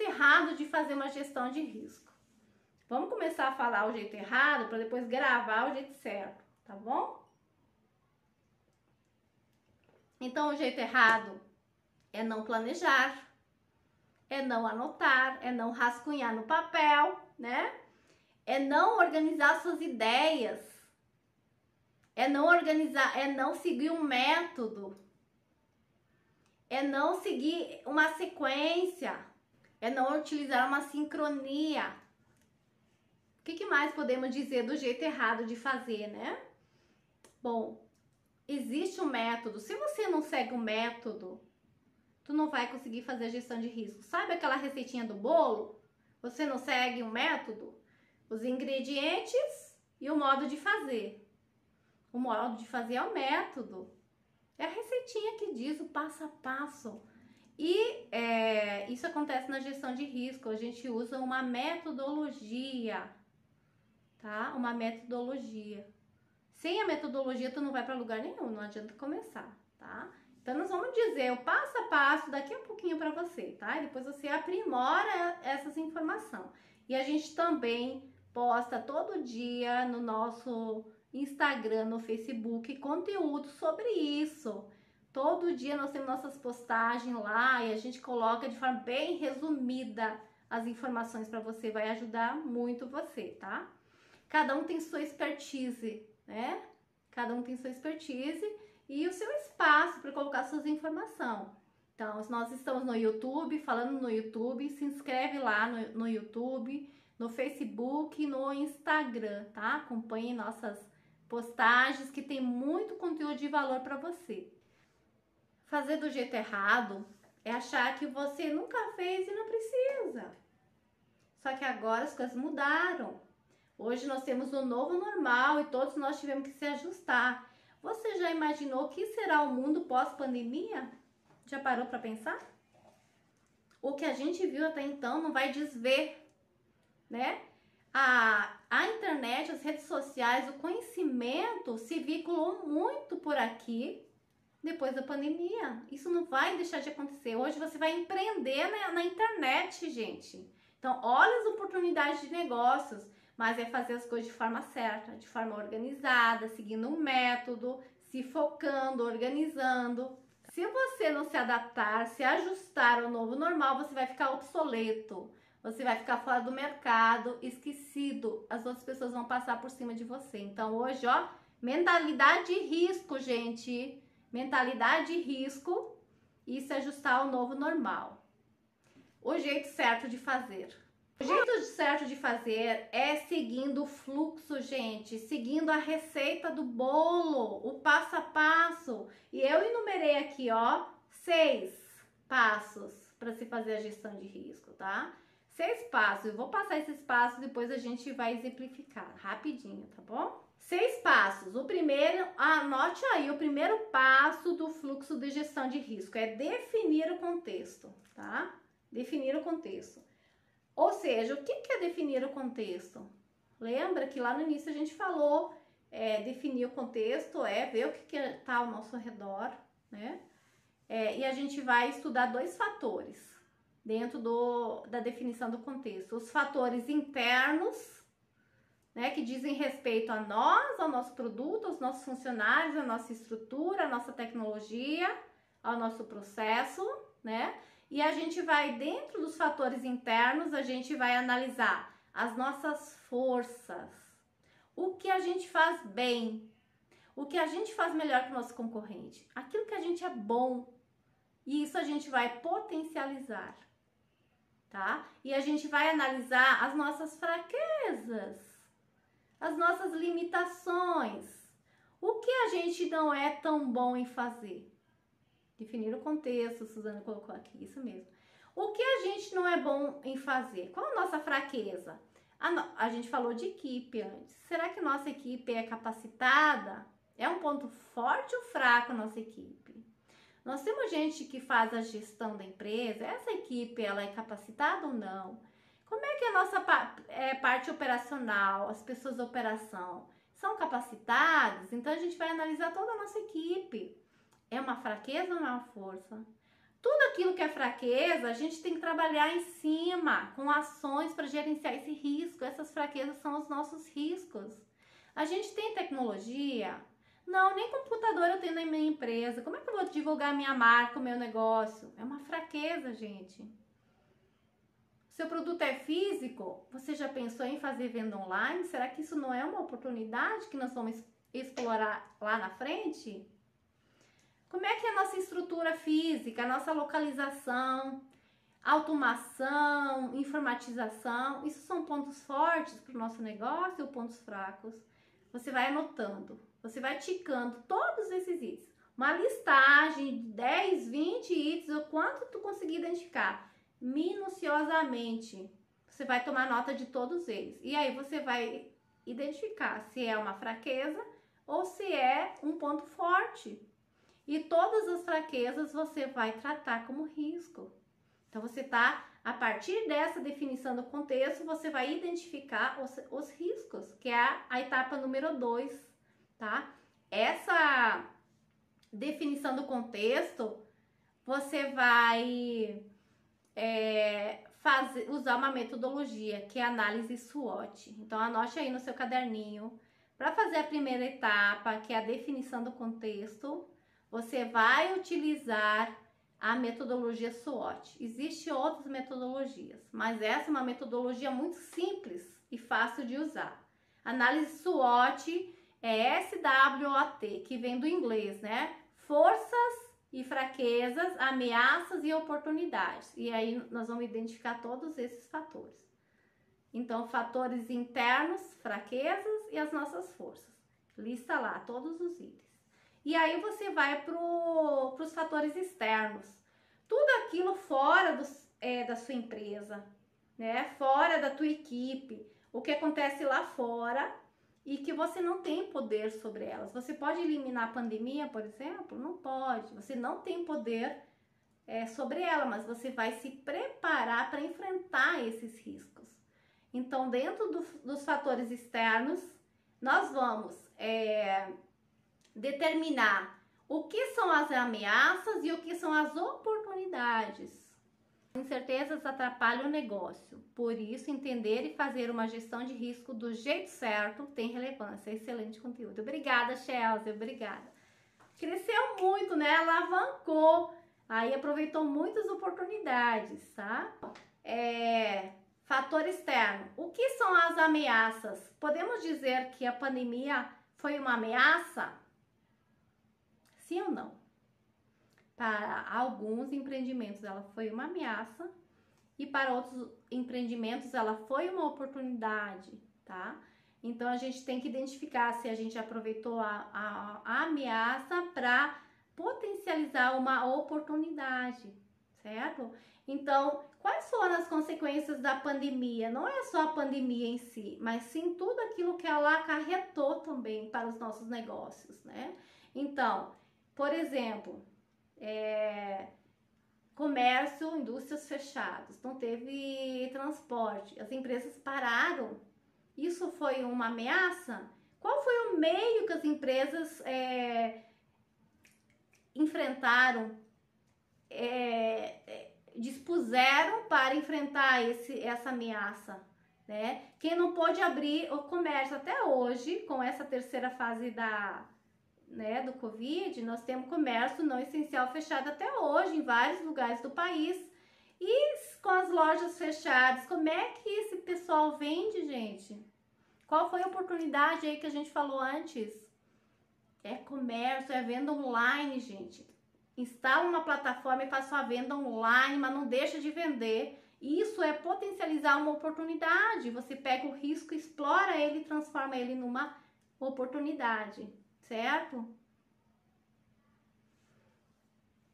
errado de fazer uma gestão de risco. Vamos começar a falar o jeito errado para depois gravar o jeito certo, tá bom? Então, o jeito errado é não planejar, é não anotar, é não rascunhar no papel, né? É não organizar suas ideias, é não seguir um método, é não seguir uma sequência, é não utilizar uma sincronia. O que mais podemos dizer do jeito errado de fazer, né? Bom, existe um método. Se você não segue o método, tu não vai conseguir fazer a gestão de risco. Sabe aquela receitinha do bolo? Você não segue um método? Os ingredientes e o modo de fazer. O modo de fazer é o método. É a receitinha que diz o passo a passo. E isso acontece na gestão de risco. A gente usa uma metodologia, tá? Uma metodologia. Sem a metodologia, tu não vai para lugar nenhum. Não adianta começar, tá? Então, nós vamos dizer o passo a passo daqui a pouquinho para você, tá? E depois você aprimora essas informações. E a gente também posta todo dia no nosso Instagram, no Facebook, conteúdo sobre isso. Todo dia nós temos nossas postagens lá e a gente coloca de forma bem resumida as informações para você. Vai ajudar muito você, tá? Cada um tem sua expertise, né? Cada um tem sua expertise e o seu espaço para colocar suas informações. Então, nós estamos no YouTube, falando no YouTube, se inscreve lá no YouTube, no Facebook, no Instagram, tá? Acompanhe nossas postagens que tem muito conteúdo de valor para você. Fazer do jeito errado é achar que você nunca fez e não precisa. Só que agora as coisas mudaram. Hoje nós temos um novo normal e todos nós tivemos que se ajustar. Você já imaginou o que será o mundo pós-pandemia? Já parou para pensar? O que a gente viu até então não vai desver, né? A internet, as redes sociais, o conhecimento se vinculou muito por aqui depois da pandemia. Isso não vai deixar de acontecer. Hoje você vai empreender na internet, gente. Então, olha as oportunidades de negócios, mas é fazer as coisas de forma certa, de forma organizada, seguindo um método, se focando, organizando. Se você não se adaptar, se ajustar ao novo normal, você vai ficar obsoleto. Você vai ficar fora do mercado, esquecido. As outras pessoas vão passar por cima de você. Então, hoje, ó, mentalidade de risco, gente. Mentalidade de risco e se ajustar ao novo normal. O jeito certo de fazer. O jeito certo de fazer é seguindo o fluxo, gente. Seguindo a receita do bolo, o passo a passo. E eu enumerei aqui, ó, 6 passos para se fazer a gestão de risco, tá? 6 passos. Eu vou passar esses passos, depois a gente vai exemplificar rapidinho, tá bom? 6 passos. O primeiro, anote aí, o primeiro passo do fluxo de gestão de risco é definir o contexto, tá? Definir o contexto. Ou seja, o que é definir o contexto? Lembra que lá no início a gente falou, definir o contexto é ver o que está ao nosso redor, né? E a gente vai estudar 2 fatores dentro da definição do contexto. Os fatores internos, né, que dizem respeito a nós, ao nosso produto, aos nossos funcionários, à nossa estrutura, à nossa tecnologia, ao nosso processo, né? E a gente vai, dentro dos fatores internos, a gente vai analisar as nossas forças, o que a gente faz bem, o que a gente faz melhor que o nosso concorrente, aquilo que a gente é bom, e isso a gente vai potencializar, tá? E a gente vai analisar as nossas fraquezas, as nossas limitações, o que a gente não é tão bom em fazer. Definir o contexto, Suzana colocou aqui, isso mesmo. O que a gente não é bom em fazer? Qual a nossa fraqueza? A gente falou de equipe antes. Será que nossa equipe é capacitada? É um ponto forte ou fraco a nossa equipe? Nós temos gente que faz a gestão da empresa. Essa equipe, ela é capacitada ou não? Como é que a nossa parte operacional, as pessoas da operação, são capacitadas? Então, a gente vai analisar toda a nossa equipe. É uma fraqueza ou é uma força? Tudo aquilo que é fraqueza, a gente tem que trabalhar em cima, com ações para gerenciar esse risco. Essas fraquezas são os nossos riscos. A gente tem tecnologia? Não, nem computador eu tenho na minha empresa. Como é que eu vou divulgar minha marca, o meu negócio? É uma fraqueza, gente. Seu produto é físico? Você já pensou em fazer venda online? Será que isso não é uma oportunidade que nós vamos explorar lá na frente? Como é que é a nossa estrutura física, a nossa localização, automação, informatização? Isso são pontos fortes para o nosso negócio ou pontos fracos? Você vai anotando, você vai ticando todos esses itens. Uma listagem de 10, 20 itens, o quanto tu conseguir identificar minuciosamente. Você vai tomar nota de todos eles. E aí você vai identificar se é uma fraqueza ou se é um ponto forte. E todas as fraquezas você vai tratar como risco. Então, você tá, a partir dessa definição do contexto, você vai identificar os riscos, que é a etapa número 2, tá? Essa definição do contexto, você vai usar uma metodologia, que é a análise SWOT. Então, anote aí no seu caderninho. Para fazer a primeira etapa, que é a definição do contexto, você vai utilizar a metodologia SWOT. Existem outras metodologias, mas essa é uma metodologia muito simples e fácil de usar. Análise SWOT é SWOT, que vem do inglês, né? Forças e fraquezas, ameaças e oportunidades. E aí nós vamos identificar todos esses fatores. Então, fatores internos, fraquezas e as nossas forças. Lista lá todos os itens. E aí você vai para os fatores externos. Tudo aquilo fora da sua empresa, né? Fora da tua equipe. O que acontece lá fora e que você não tem poder sobre elas. Você pode eliminar a pandemia, por exemplo? Não pode. Você não tem poder sobre ela, mas você vai se preparar para enfrentar esses riscos. Então, dentro dos fatores externos, nós vamos determinar o que são as ameaças e o que são as oportunidades. Incertezas atrapalham o negócio, por isso entender e fazer uma gestão de risco do jeito certo tem relevância. Excelente conteúdo. Obrigada, Chelsea, obrigada. Cresceu muito, né? Alavancou, aí aproveitou muitas oportunidades, tá? Fator externo. O que são as ameaças? Podemos dizer que a pandemia foi uma ameaça? Sim ou não? Para alguns empreendimentos ela foi uma ameaça e para outros empreendimentos ela foi uma oportunidade, tá? Então a gente tem que identificar se a gente aproveitou a ameaça para potencializar uma oportunidade, certo? Então, quais foram as consequências da pandemia? Não é só a pandemia em si, mas sim tudo aquilo que ela acarretou também para os nossos negócios, né? Então, por exemplo, comércio, indústrias fechadas, não teve transporte, as empresas pararam. Isso foi uma ameaça? Qual foi o meio que as empresas enfrentaram, dispuseram para enfrentar essa ameaça, né? Quem não pôde abrir o comércio até hoje, com essa terceira fase do Covid, nós temos comércio não essencial fechado até hoje em vários lugares do país. E com as lojas fechadas, como é que esse pessoal vende, gente? Qual foi a oportunidade aí que a gente falou antes? É comércio, é venda online, gente. Instala uma plataforma e faz sua venda online, mas não deixa de vender. Isso é potencializar uma oportunidade. Você pega o risco, explora ele e transforma ele numa oportunidade, certo?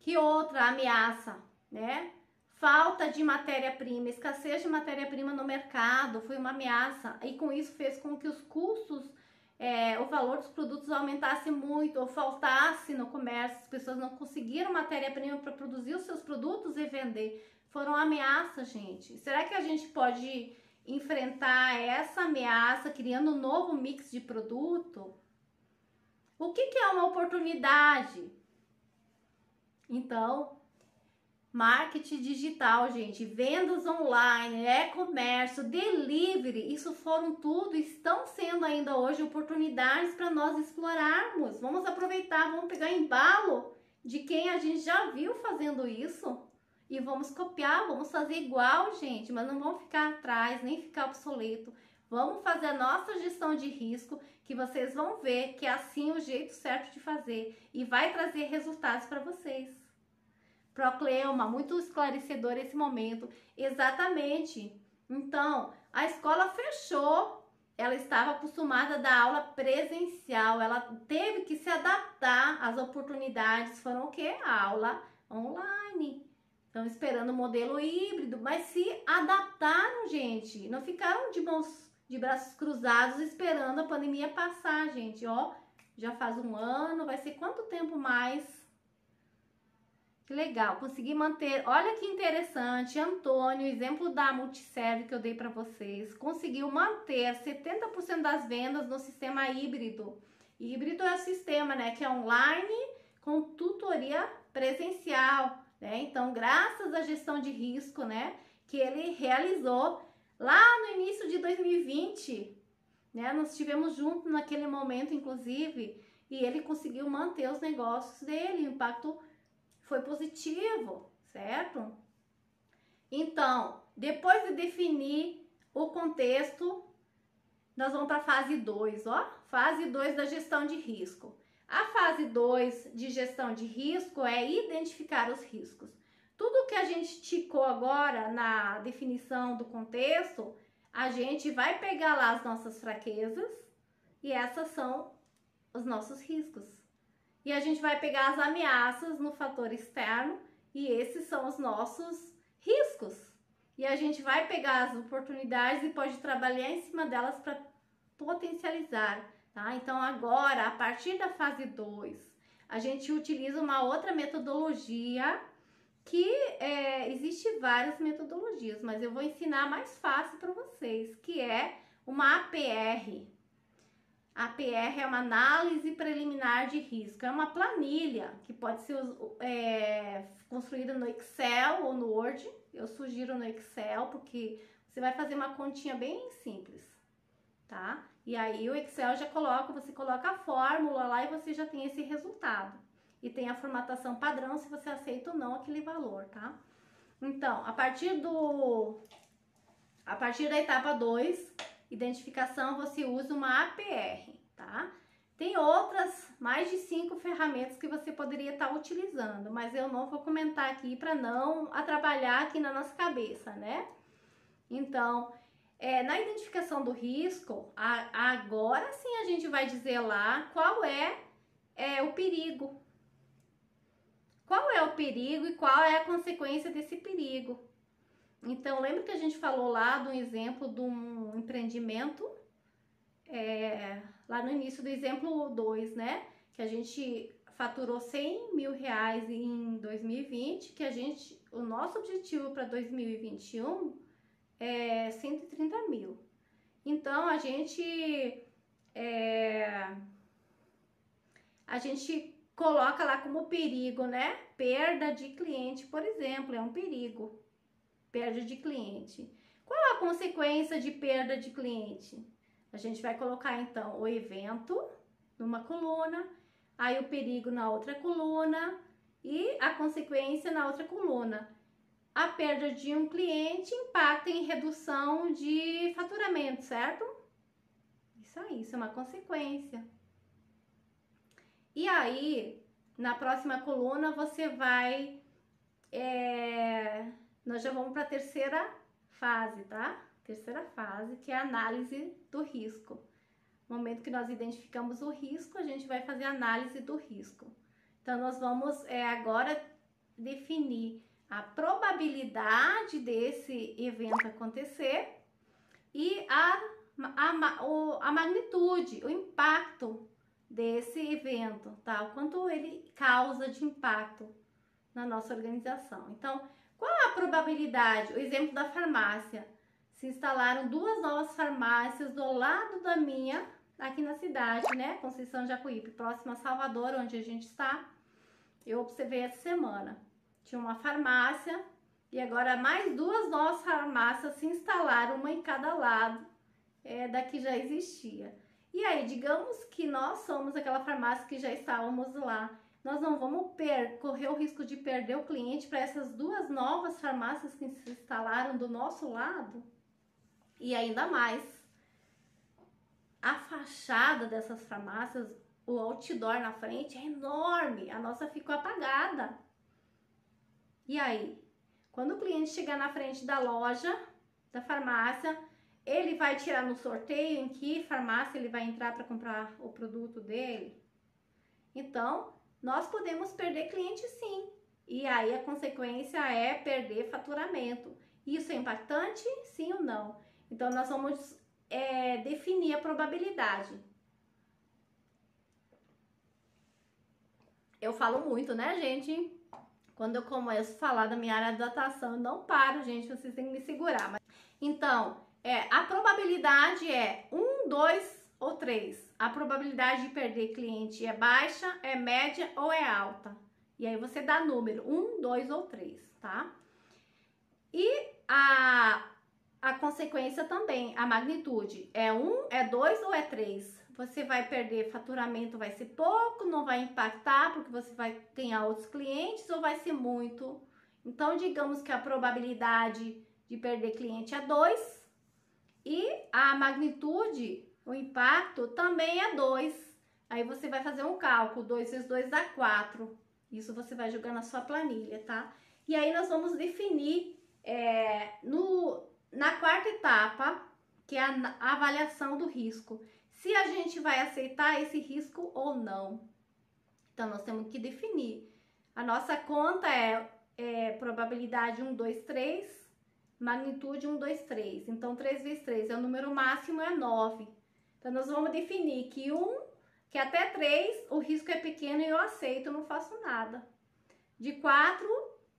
Que outra ameaça, né? Falta de matéria-prima, escassez de matéria-prima no mercado foi uma ameaça e com isso fez com que os custos, o valor dos produtos aumentasse muito ou faltasse no comércio, as pessoas não conseguiram matéria-prima para produzir os seus produtos e vender. Foram ameaças, gente. Será que a gente pode enfrentar essa ameaça criando um novo mix de produto? O que é uma oportunidade? Então, marketing digital, gente, vendas online, e-comércio, delivery, isso foram tudo, estão sendo ainda hoje oportunidades para nós explorarmos. Vamos aproveitar, vamos pegar embalo de quem a gente já viu fazendo isso e vamos copiar, vamos fazer igual, gente, mas não vamos ficar atrás, nem ficar obsoleto. Vamos fazer a nossa gestão de risco, que vocês vão ver que é assim o jeito certo de fazer e vai trazer resultados para vocês. Procleuma, muito esclarecedor esse momento. Exatamente. Então, a escola fechou. Ela estava acostumada a dar aula presencial. Ela teve que se adaptar às oportunidades. Foram o quê? Aula online. Estão esperando o modelo híbrido, mas se adaptaram, gente. Não ficaram de braços cruzados esperando a pandemia passar, gente. Ó, já faz um ano, vai ser quanto tempo mais? Que legal, consegui manter, olha que interessante, Antônio, exemplo da multisserve que eu dei para vocês, conseguiu manter 70% das vendas no sistema híbrido. Híbrido é o sistema, né, que é online com tutoria presencial, né? Então, graças à gestão de risco, né, que ele realizou lá no início de 2020, né, nós estivemos juntos naquele momento, inclusive, e ele conseguiu manter os negócios dele, o impacto foi positivo, certo? Então, depois de definir o contexto, nós vamos para a fase 2, ó. Fase 2 da gestão de risco. A fase 2 de gestão de risco é identificar os riscos. Tudo que a gente ticou agora na definição do contexto, a gente vai pegar lá as nossas fraquezas e essas são os nossos riscos. E a gente vai pegar as ameaças no fator externo e esses são os nossos riscos. E a gente vai pegar as oportunidades e pode trabalhar em cima delas para potencializar, tá? Então agora, a partir da fase 2, a gente utiliza uma outra metodologia que existe várias metodologias, mas eu vou ensinar mais fácil para vocês, que é uma APR. A APR é uma análise preliminar de risco. É uma planilha que pode ser construída no Excel ou no Word. Eu sugiro no Excel, porque você vai fazer uma continha bem simples, tá? E aí o Excel já você coloca a fórmula lá e você já tem esse resultado. E tem a formatação padrão, se você aceita ou não aquele valor, tá? Então, a partir da etapa 2, identificação, você usa uma APR, tá? Tem outras, mais de 5 ferramentas que você poderia estar utilizando, mas eu não vou comentar aqui para não atrapalhar aqui na nossa cabeça, né? Então, na identificação do risco, agora sim a gente vai dizer lá qual é o perigo. Qual é o perigo e qual é a consequência desse perigo? Então, lembra que a gente falou lá do exemplo de um empreendimento, lá no início do exemplo 2, né? Que a gente faturou 100 mil reais em 2020, que o nosso objetivo para 2021 é 130 mil. Então, a gente coloca lá como perigo, né? Perda de cliente, por exemplo, é um perigo. Perda de cliente. Qual a consequência de perda de cliente? A gente vai colocar então o evento numa coluna, aí o perigo na outra coluna e a consequência na outra coluna. A perda de um cliente impacta em redução de faturamento, certo? Isso é uma consequência. E aí, na próxima coluna, você vai... nós já vamos para a terceira fase, tá? Terceira fase, que é a análise do risco. No momento que nós identificamos o risco, a gente vai fazer a análise do risco. Então, nós vamos agora definir a probabilidade desse evento acontecer e a magnitude, o impacto desse evento, tá? O quanto ele causa de impacto na nossa organização. Então, qual é a probabilidade? O exemplo da farmácia. Se instalaram 2 novas farmácias do lado da minha, aqui na cidade, né? Conceição de Jacuípe, próxima a Salvador, onde a gente está. Eu observei essa semana. tinha uma farmácia e agora mais 2 novas farmácias se instalaram, uma em cada lado da que já existia. E aí, digamos que nós somos aquela farmácia que já estávamos lá. Nós não vamos correr o risco de perder o cliente para essas 2 novas farmácias que se instalaram do nosso lado? E ainda mais, a fachada dessas farmácias, o outdoor na frente é enorme, a nossa ficou apagada. E aí, quando o cliente chegar na frente da loja, da farmácia, ele vai tirar no sorteio em que farmácia ele vai entrar para comprar o produto dele? Então, nós podemos perder cliente sim. E aí a consequência é perder faturamento. Isso é impactante? Sim ou não? Então, nós vamos definir a probabilidade. Eu falo muito, né, gente? Quando eu começo a falar da minha área de atuação, eu não paro, gente, vocês têm que me segurar. Então, a probabilidade é 1, 2 ou 3. A probabilidade de perder cliente é baixa, é média ou é alta. E aí você dá número, 1, 2 ou 3, tá? E a consequência também, a magnitude, é 1, é 2 ou é 3? Você vai perder faturamento, vai ser pouco, não vai impactar porque você vai ganhar outros clientes ou vai ser muito? Então, digamos que a probabilidade de perder cliente é 2 e a magnitude, o impacto também é 2. Aí você vai fazer um cálculo, 2 vezes 2 dá 4. Isso você vai jogar na sua planilha, tá? E aí nós vamos definir na quarta etapa, que é a avaliação do risco, se a gente vai aceitar esse risco ou não. Então, nós temos que definir. A nossa conta é probabilidade 1, 2, 3, magnitude 1, 2, 3. Então, 3 vezes 3 é o número máximo, é 9. Então, nós vamos definir que até 3 o risco é pequeno e eu aceito, eu não faço nada. De 4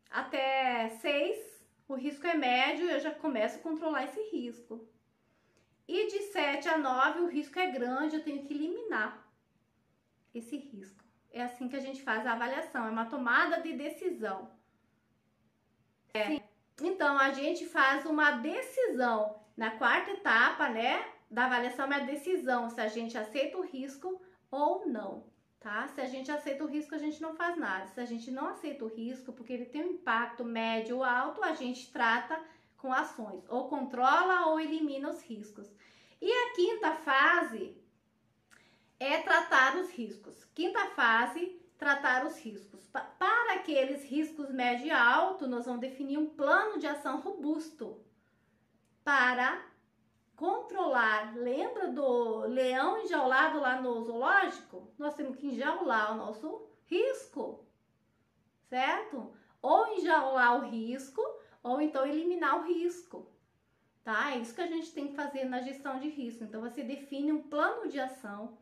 até 6, o risco é médio e eu já começo a controlar esse risco. E de 7 a 9, o risco é grande, eu tenho que eliminar esse risco. É assim que a gente faz a avaliação, é uma tomada de decisão. Então, a gente faz uma decisão. Na quarta etapa, né, da avaliação é a decisão, se a gente aceita o risco ou não, tá? Se a gente aceita o risco, a gente não faz nada. Se a gente não aceita o risco, porque ele tem um impacto médio ou alto, a gente trata com ações, ou controla ou elimina os riscos. E a quinta fase é tratar os riscos. Quinta fase, tratar os riscos. Para aqueles riscos médio e alto, nós vamos definir um plano de ação robusto para controlar. Lembra do leão enjaulado lá no zoológico? Nós temos que enjaular o nosso risco, certo? Ou enjaular o risco, ou então eliminar o risco, tá? É isso que a gente tem que fazer na gestão de risco. Então, você define um plano de ação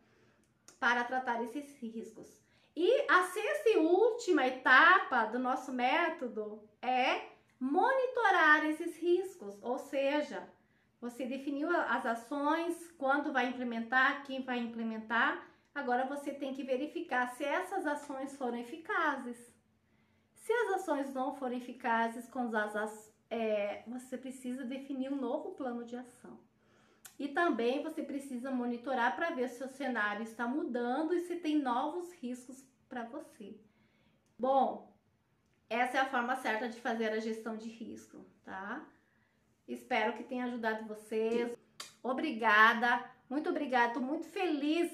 para tratar esses riscos. E a sexta e última etapa do nosso método é monitorar esses riscos, ou seja, você definiu as ações, quando vai implementar, quem vai implementar, agora você tem que verificar se essas ações foram eficazes. Se as ações não forem eficazes, você precisa definir um novo plano de ação. E também você precisa monitorar para ver se o cenário está mudando e se tem novos riscos para você. Bom, essa é a forma certa de fazer a gestão de risco, tá? Espero que tenha ajudado vocês. Obrigada, muito obrigada. Estou muito feliz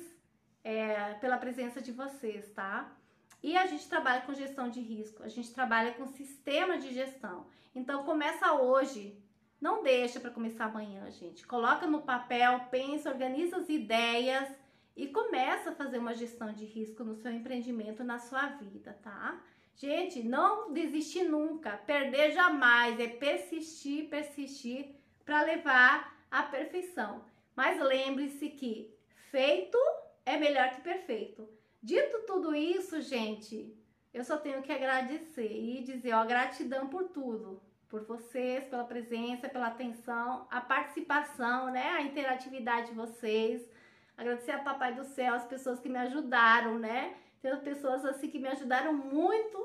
pela presença de vocês, tá? E a gente trabalha com gestão de risco, a gente trabalha com sistema de gestão. Então, começa hoje. Não deixa para começar amanhã, gente. Coloca no papel, pensa, organiza as ideias e começa a fazer uma gestão de risco no seu empreendimento, na sua vida, tá? Gente, não desistir nunca, perder jamais, é persistir, persistir para levar à perfeição. Mas lembre-se que feito é melhor que perfeito. Dito tudo isso, gente, eu só tenho que agradecer e dizer, ó, gratidão por tudo. Por vocês, pela presença, pela atenção, a participação, né, a interatividade de vocês. Agradecer a Papai do Céu, as pessoas que me ajudaram, né? Tem pessoas assim que me ajudaram muito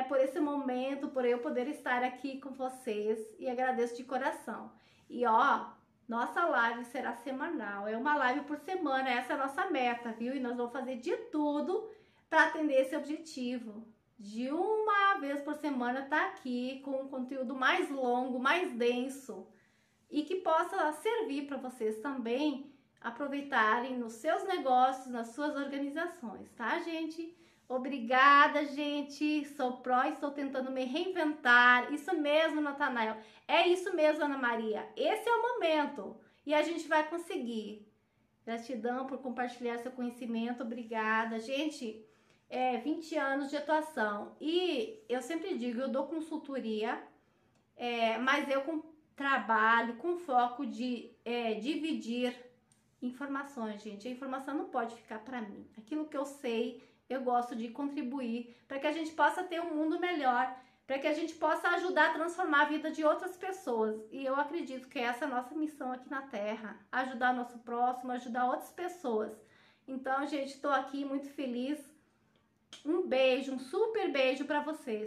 por esse momento, por eu poder estar aqui com vocês e agradeço de coração. E ó, nossa live será semanal, é uma live por semana, essa é a nossa meta, viu? E nós vamos fazer de tudo para atender esse objetivo. De uma vez por semana tá aqui com um conteúdo mais longo, mais denso e que possa servir para vocês também aproveitarem nos seus negócios, nas suas organizações, tá, gente? Obrigada, gente. Sou pró e estou tentando me reinventar. Isso mesmo, Natanael. É isso mesmo, Ana Maria. Esse é o momento e a gente vai conseguir. Gratidão por compartilhar seu conhecimento. Obrigada, gente. 20 anos de atuação e eu sempre digo, eu dou consultoria, mas eu trabalho com foco de dividir informações, gente. A informação não pode ficar para mim. Aquilo que eu sei, eu gosto de contribuir para que a gente possa ter um mundo melhor, para que a gente possa ajudar a transformar a vida de outras pessoas. E eu acredito que essa é a nossa missão aqui na Terra, ajudar nosso próximo, ajudar outras pessoas. Então, gente, estou aqui muito feliz. Um beijo, um super beijo para vocês.